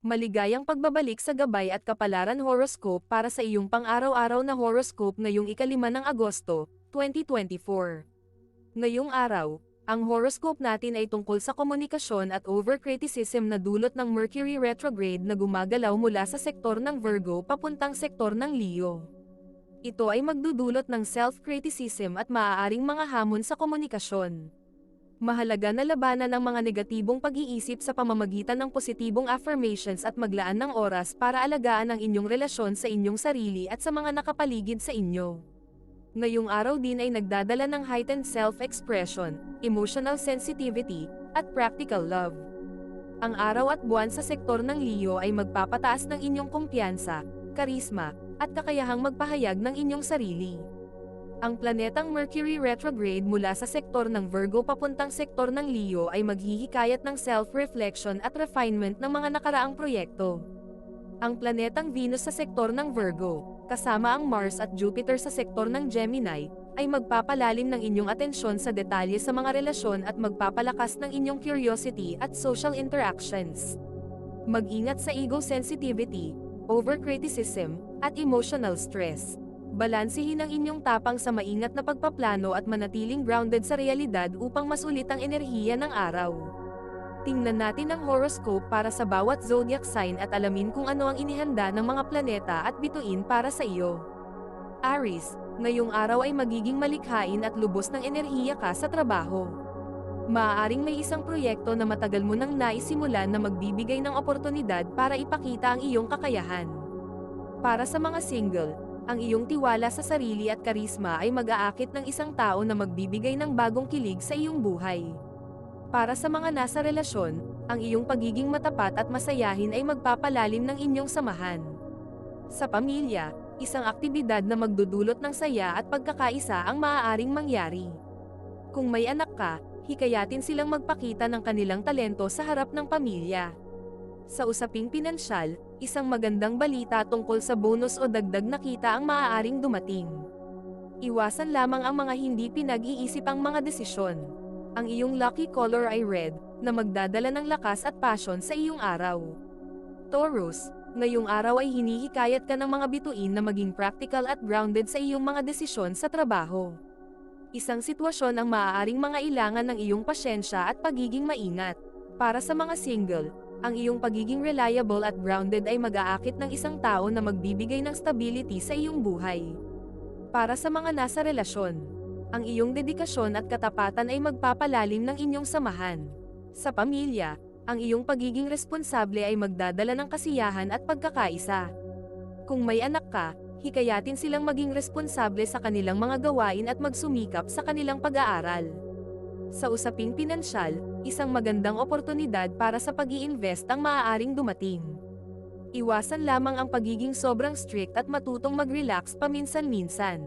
Maligayang pagbabalik sa gabay at kapalaran horoscope para sa iyong pang-araw-araw na horoscope ngayong 5 ng Agosto, 2024. Ngayong araw, ang horoscope natin ay tungkol sa komunikasyon at over-criticism na dulot ng Mercury retrograde na gumagalaw mula sa sektor ng Virgo papuntang sektor ng Leo. Ito ay magdudulot ng self-criticism at maaaring mga hamon sa komunikasyon. Mahalaga na labanan ang mga negatibong pag-iisip sa pamamagitan ng positibong affirmations at maglaan ng oras para alagaan ang inyong relasyon sa inyong sarili at sa mga nakapaligid sa inyo. Ngayong araw din ay nagdadala ng heightened self-expression, emotional sensitivity, at practical love. Ang araw at buwan sa sektor ng Leo ay magpapataas ng inyong kumpiyansa, karisma, at kakayahang magpahayag ng inyong sarili. Ang planetang Mercury retrograde mula sa sektor ng Virgo papuntang sektor ng Leo ay maghihikayat ng self-reflection at refinement ng mga nakaraang proyekto. Ang planetang Venus sa sektor ng Virgo, kasama ang Mars at Jupiter sa sektor ng Gemini, ay magpapalalim ng inyong atensyon sa detalye sa mga relasyon at magpapalakas ng inyong curiosity at social interactions. Mag-ingat sa ego sensitivity, over-criticism, at emotional stress. Balansehin ang inyong tapang sa maingat na pagpaplano at manatiling grounded sa realidad upang masulit ang enerhiya ng araw. Tingnan natin ang horoscope para sa bawat zodiac sign at alamin kung ano ang inihanda ng mga planeta at bituin para sa iyo. Aries, ngayong araw ay magiging malikhain at lubos ng enerhiya ka sa trabaho. Maaaring may isang proyekto na matagal mo nang naisimulan na magbibigay ng oportunidad para ipakita ang iyong kakayahan. Para sa mga single, ang iyong tiwala sa sarili at karisma ay mag-aakit ng isang tao na magbibigay ng bagong kilig sa iyong buhay. Para sa mga nasa relasyon, ang iyong pagiging matapat at masayahin ay magpapalalim ng inyong samahan. Sa pamilya, isang aktibidad na magdudulot ng saya at pagkakaisa ang maaaring mangyari. Kung may anak ka, hikayatin silang magpakita ng kanilang talento sa harap ng pamilya. Sa usaping pinansyal, isang magandang balita tungkol sa bonus o dagdag na kita ang maaaring dumating. Iwasan lamang ang mga hindi pinag-iisip ang mga desisyon. Ang iyong lucky color ay red, na magdadala ng lakas at passion sa iyong araw. Taurus, ngayong araw ay hinihikayat ka ng mga bituin na maging practical at grounded sa iyong mga desisyon sa trabaho. Isang sitwasyon ang maaaring mangailangan ng iyong pasyensya at pagiging maingat. Para sa mga single, ang iyong pagiging reliable at grounded ay mag-aakit ng isang tao na magbibigay ng stability sa iyong buhay. Para sa mga nasa relasyon, ang iyong dedikasyon at katapatan ay magpapalalim ng inyong samahan. Sa pamilya, ang iyong pagiging responsable ay magdadala ng kasiyahan at pagkakaisa. Kung may anak ka, hikayatin silang maging responsable sa kanilang mga gawain at magsumikap sa kanilang pag-aaral. Sa usaping pinansyal, isang magandang oportunidad para sa pag-i-invest ang maaaring dumating. Iwasan lamang ang pagiging sobrang strict at matutong mag-relax paminsan-minsan.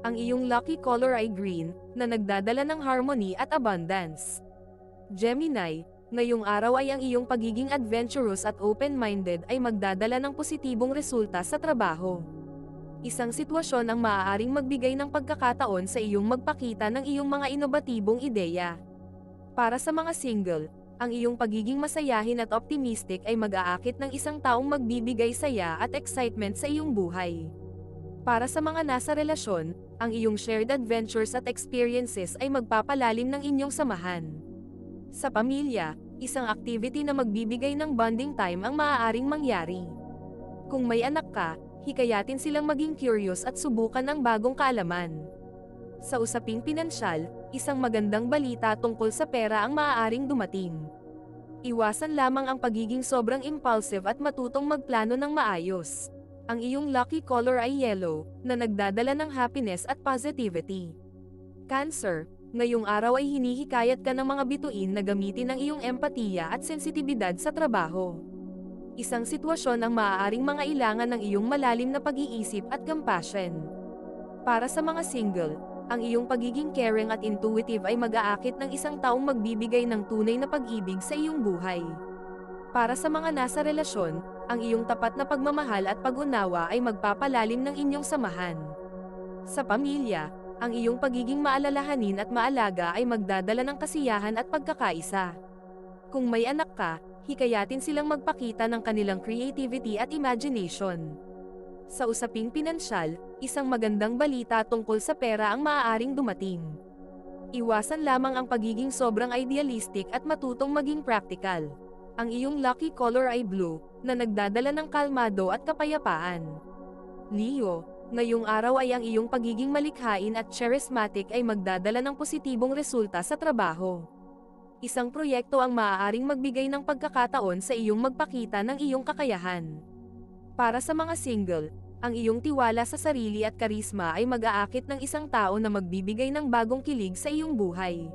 Ang iyong lucky color ay green, na nagdadala ng harmony at abundance. Gemini, ngayong araw ay ang iyong pagiging adventurous at open-minded ay magdadala ng positibong resulta sa trabaho. Isang sitwasyon ang maaaring magbigay ng pagkakataon sa iyong magpakita ng iyong mga inobatibong ideya. Para sa mga single, ang iyong pagiging masayahin at optimistic ay mag-aakit ng isang taong magbibigay saya at excitement sa iyong buhay. Para sa mga nasa relasyon, ang iyong shared adventures at experiences ay magpapalalim ng inyong samahan. Sa pamilya, isang activity na magbibigay ng bonding time ang maaaring mangyari. Kung may anak ka, hikayatin silang maging curious at subukan ang bagong kaalaman. Sa usaping pinansyal, isang magandang balita tungkol sa pera ang maaaring dumating. Iwasan lamang ang pagiging sobrang impulsive at matutong magplano ng maayos. Ang iyong lucky color ay yellow, na nagdadala ng happiness at positivity. Cancer, ngayong araw ay hinihikayat ka ng mga bituin na gamitin ang iyong empatiya at sensitibidad sa trabaho. Isang sitwasyon ang maaaring mangailangan ng iyong malalim na pag-iisip at compassion. Para sa mga single, ang iyong pagiging caring at intuitive ay mag-aakit ng isang taong magbibigay ng tunay na pag-ibig sa iyong buhay. Para sa mga nasa relasyon, ang iyong tapat na pagmamahal at pag-unawa ay magpapalalim ng inyong samahan. Sa pamilya, ang iyong pagiging maalalahanin at maalaga ay magdadala ng kasiyahan at pagkakaisa. Kung may anak ka, hikayatin silang magpakita ng kanilang creativity at imagination. Sa usaping pinansyal, isang magandang balita tungkol sa pera ang maaaring dumating. Iwasan lamang ang pagiging sobrang idealistic at matutong maging practical. Ang iyong lucky color ay blue, na nagdadala ng kalmado at kapayapaan. Leo, ngayong araw ay ang iyong pagiging malikhain at charismatic ay magdadala ng positibong resulta sa trabaho. Isang proyekto ang maaaring magbigay ng pagkakataon sa iyong magpakita ng iyong kakayahan. Para sa mga single, ang iyong tiwala sa sarili at karisma ay mag-aakit ng isang tao na magbibigay ng bagong kilig sa iyong buhay.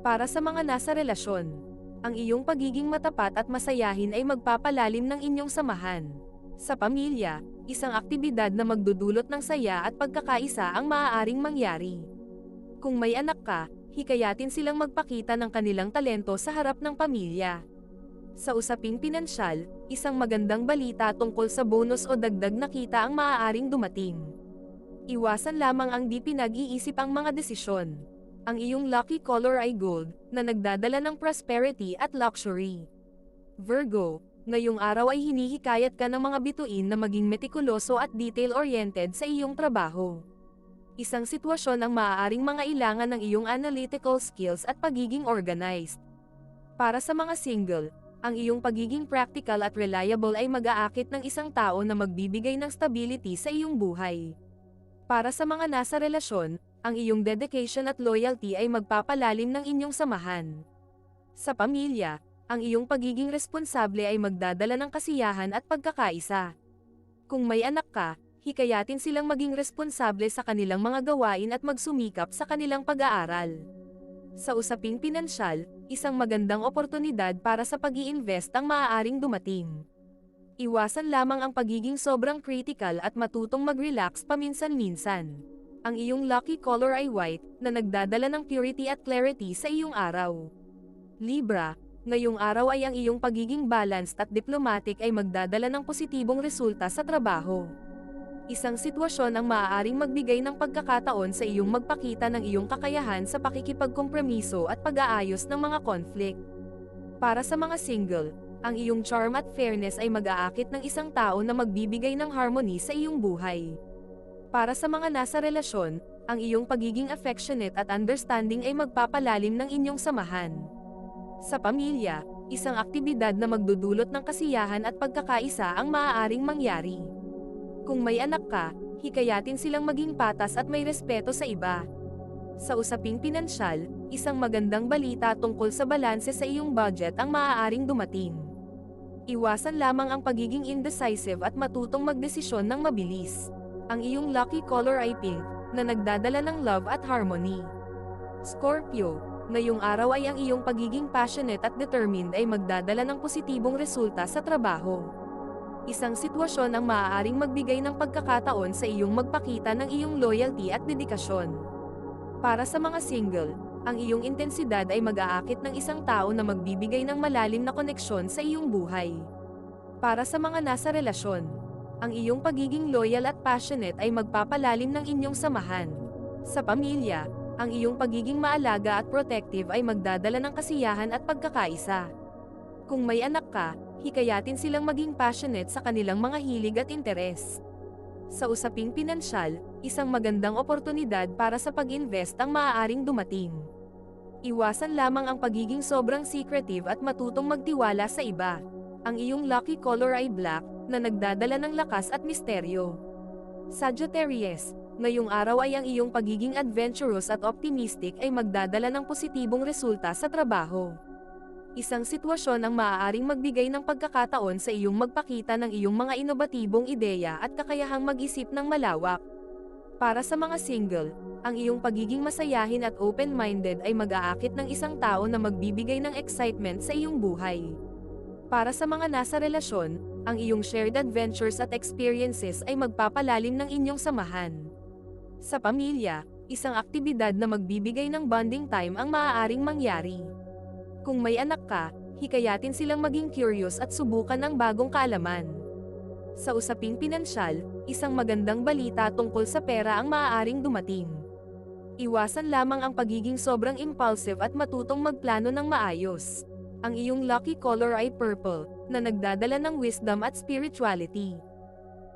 Para sa mga nasa relasyon, ang iyong pagiging matapat at masayahin ay magpapalalim ng inyong samahan. Sa pamilya, isang aktibidad na magdudulot ng saya at pagkakaisa ang maaaring mangyari. Kung may anak ka, hikayatin silang magpakita ng kanilang talento sa harap ng pamilya. Sa usaping pinansyal, isang magandang balita tungkol sa bonus o dagdag na kita ang maaaring dumating. Iwasan lamang ang di pinag-iisip ang mga desisyon. Ang iyong lucky color ay gold, na nagdadala ng prosperity at luxury. Virgo, ngayong araw ay hinihikayat ka ng mga bituin na maging metikuloso at detail-oriented sa iyong trabaho. Isang sitwasyon ang maaaring mangailangan ng iyong analytical skills at pagiging organized. Para sa mga single, ang iyong pagiging practical at reliable ay mag-aakit ng isang tao na magbibigay ng stability sa iyong buhay. Para sa mga nasa relasyon, ang iyong dedication at loyalty ay magpapalalim ng inyong samahan. Sa pamilya, ang iyong pagiging responsable ay magdadala ng kasiyahan at pagkakaisa. Kung may anak ka, hikayatin silang maging responsable sa kanilang mga gawain at magsumikap sa kanilang pag-aaral. Sa usaping pinansyal, isang magandang oportunidad para sa pag-i-invest ang maaaring dumating. Iwasan lamang ang pagiging sobrang critical at matutong mag-relax paminsan-minsan. Ang iyong lucky color ay white, na nagdadala ng purity at clarity sa iyong araw. Libra, ngayong araw ay ang iyong pagiging balanced at diplomatic ay magdadala ng positibong resulta sa trabaho. Isang sitwasyon ang maaaring magbigay ng pagkakataon sa iyong magpakita ng iyong kakayahan sa pakikipagkompromiso at pag-aayos ng mga conflict. Para sa mga single, ang iyong charm at fairness ay mag-aakit ng isang tao na magbibigay ng harmony sa iyong buhay. Para sa mga nasa relasyon, ang iyong pagiging affectionate at understanding ay magpapalalim ng inyong samahan. Sa pamilya, isang aktibidad na magdudulot ng kasiyahan at pagkakaisa ang maaaring mangyari. Kung may anak ka, hikayatin silang maging patas at may respeto sa iba. Sa usaping pinansyal, isang magandang balita tungkol sa balanse sa iyong budget ang maaaring dumating. Iwasan lamang ang pagiging indecisive at matutong magdesisyon ng mabilis. Ang iyong lucky color ay pink, na nagdadala ng love at harmony. Scorpio, ngayong araw ay ang iyong pagiging passionate at determined ay magdadala ng positibong resulta sa trabaho. Isang sitwasyon ang maaaring magbigay ng pagkakataon sa iyong magpakita ng iyong loyalty at dedikasyon. Para sa mga single, ang iyong intensidad ay mag-aakit ng isang tao na magbibigay ng malalim na koneksyon sa iyong buhay. Para sa mga nasa relasyon, ang iyong pagiging loyal at passionate ay magpapalalim ng inyong samahan. Sa pamilya, ang iyong pagiging maalaga at protective ay magdadala ng kasiyahan at pagkakaisa. Kung may anak ka, hikayatin silang maging passionate sa kanilang mga hilig at interes. Sa usaping pinansyal, isang magandang oportunidad para sa pag-invest ang maaaring dumating. Iwasan lamang ang pagiging sobrang secretive at matutong magtiwala sa iba. Ang iyong lucky color ay black, na nagdadala ng lakas at misteryo. Sagittarius, ngayong araw ay ang iyong pagiging adventurous at optimistic ay magdadala ng positibong resulta sa trabaho. Isang sitwasyon ang maaaring magbigay ng pagkakataon sa iyong magpakita ng iyong mga inobatibong ideya at kakayahang mag-isip ng malawak. Para sa mga single, ang iyong pagiging masayahin at open-minded ay mag-aakit ng isang tao na magbibigay ng excitement sa iyong buhay. Para sa mga nasa relasyon, ang iyong shared adventures at experiences ay magpapalalim ng inyong samahan. Sa pamilya, isang aktibidad na magbibigay ng bonding time ang maaaring mangyari. Kung may anak ka, hikayatin silang maging curious at subukan ang bagong kaalaman. Sa usaping pinansyal, isang magandang balita tungkol sa pera ang maaaring dumating. Iwasan lamang ang pagiging sobrang impulsive at matutong magplano ng maayos. Ang iyong lucky color ay purple, na nagdadala ng wisdom at spirituality.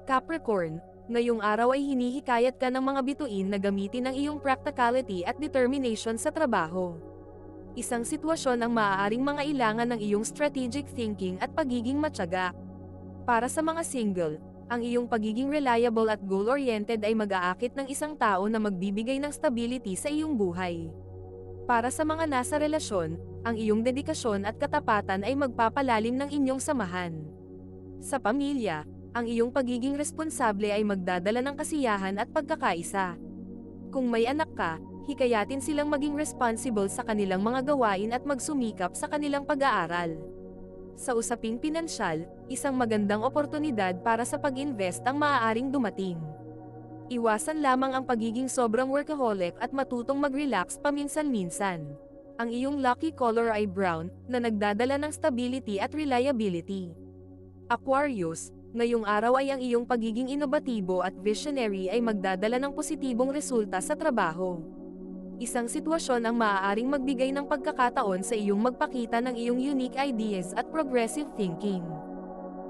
Capricorn, ngayong araw ay hinihikayat ka ng mga bituin na gamitin ang iyong practicality at determination sa trabaho. Isang sitwasyon ang maaaring mangailangan ng iyong strategic thinking at pagiging matyaga. Para sa mga single, ang iyong pagiging reliable at goal-oriented ay mag-aakit ng isang tao na magbibigay ng stability sa iyong buhay. Para sa mga nasa relasyon, ang iyong dedikasyon at katapatan ay magpapalalim ng inyong samahan. Sa pamilya, ang iyong pagiging responsable ay magdadala ng kasiyahan at pagkakaisa. Kung may anak ka, hikayatin silang maging responsible sa kanilang mga gawain at magsumikap sa kanilang pag-aaral. Sa usaping pinansyal, isang magandang oportunidad para sa pag-invest ang maaaring dumating. Iwasan lamang ang pagiging sobrang workaholic at matutong mag-relax paminsan-minsan. Ang iyong lucky color ay brown, na nagdadala ng stability at reliability. Aquarius, ngayong araw ay ang iyong pagiging inobatibo at visionary ay magdadala ng positibong resulta sa trabaho. Isang sitwasyon ang maaaring magbigay ng pagkakataon sa iyong magpakita ng iyong unique ideas at progressive thinking.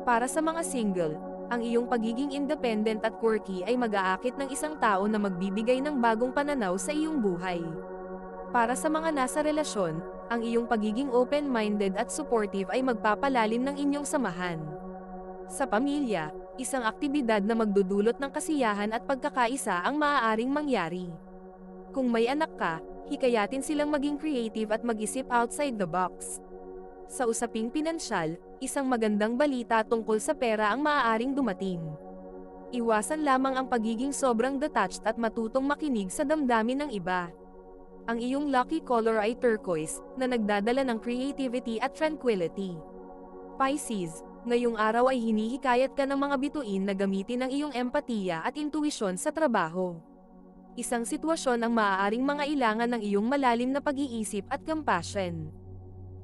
Para sa mga single, ang iyong pagiging independent at quirky ay mag-aakit ng isang tao na magbibigay ng bagong pananaw sa iyong buhay. Para sa mga nasa relasyon, ang iyong pagiging open-minded at supportive ay magpapalalim ng inyong samahan. Sa pamilya, isang aktibidad na magdudulot ng kasiyahan at pagkakaisa ang maaaring mangyari. Kung may anak ka, hikayatin silang maging creative at mag-isip outside the box. Sa usaping pinansyal, isang magandang balita tungkol sa pera ang maaaring dumating. Iwasan lamang ang pagiging sobrang detached at matutong makinig sa damdamin ng iba. Ang iyong lucky color ay turquoise, na nagdadala ng creativity at tranquility. Pisces, ngayong araw ay hinihikayat ka ng mga bituin na gamitin ang iyong empatiya at intuisyon sa trabaho. Isang sitwasyon ang maaaring mangailangan ng iyong malalim na pag-iisip at compassion.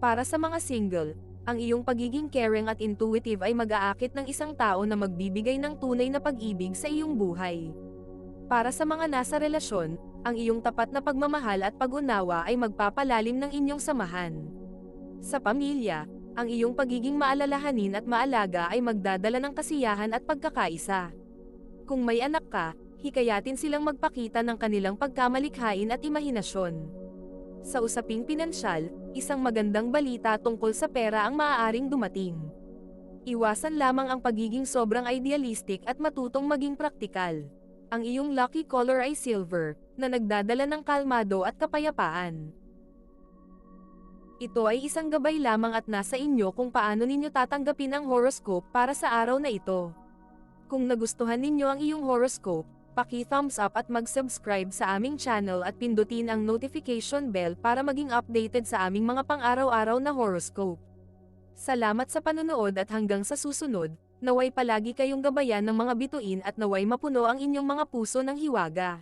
Para sa mga single, ang iyong pagiging caring at intuitive ay mag-aakit ng isang tao na magbibigay ng tunay na pag-ibig sa iyong buhay. Para sa mga nasa relasyon, ang iyong tapat na pagmamahal at pag-unawa ay magpapalalim ng inyong samahan. Sa pamilya, ang iyong pagiging maalalahanin at maalaga ay magdadala ng kasiyahan at pagkakaisa. Kung may anak ka, hikayatin silang magpakita ng kanilang pagkamalikhain at imahinasyon. Sa usaping pinansyal, isang magandang balita tungkol sa pera ang maaaring dumating. Iwasan lamang ang pagiging sobrang idealistic at matutong maging praktikal. Ang iyong lucky color ay silver, na nagdadala ng kalmado at kapayapaan. Ito ay isang gabay lamang at nasa inyo kung paano ninyo tatanggapin ang horoscope para sa araw na ito. Kung nagustuhan ninyo ang iyong horoscope, paki-thumbs up at mag-subscribe sa aming channel at pindutin ang notification bell para maging updated sa aming mga pang-araw-araw na horoscope. Salamat sa panonood at hanggang sa susunod, naway palagi kayong gabayan ng mga bituin at naway mapuno ang inyong mga puso ng hiwaga.